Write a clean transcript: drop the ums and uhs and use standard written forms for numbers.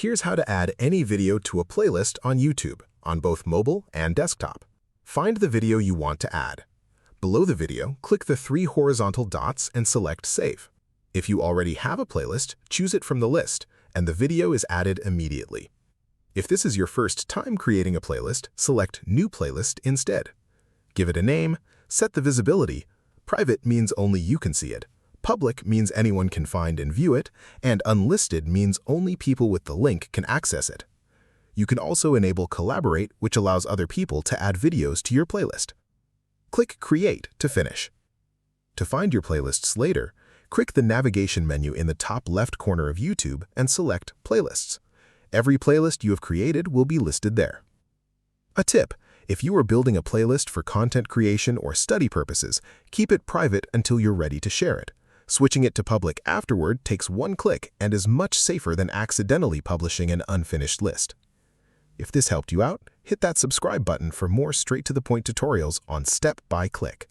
Here's how to add any video to a playlist on YouTube, on both mobile and desktop. Find the video you want to add. Below the video, click the 3 horizontal dots and select Save. If you already have a playlist, choose it from the list, and the video is added immediately. If this is your first time creating a playlist, select New Playlist instead. Give it a name, set the visibility. Private means only you can see it. Public means anyone can find and view it, and unlisted means only people with the link can access it. You can also enable Collaborate, which allows other people to add videos to your playlist. Click Create to finish. To find your playlists later, click the navigation menu in the top left corner of YouTube and select Playlists. Every playlist you have created will be listed there. A tip: if you are building a playlist for content creation or study purposes, keep it private until you're ready to share it. Switching it to public afterward takes one click and is much safer than accidentally publishing an unfinished list. If this helped you out, hit that subscribe button for more straight-to-the-point tutorials on step-by-click.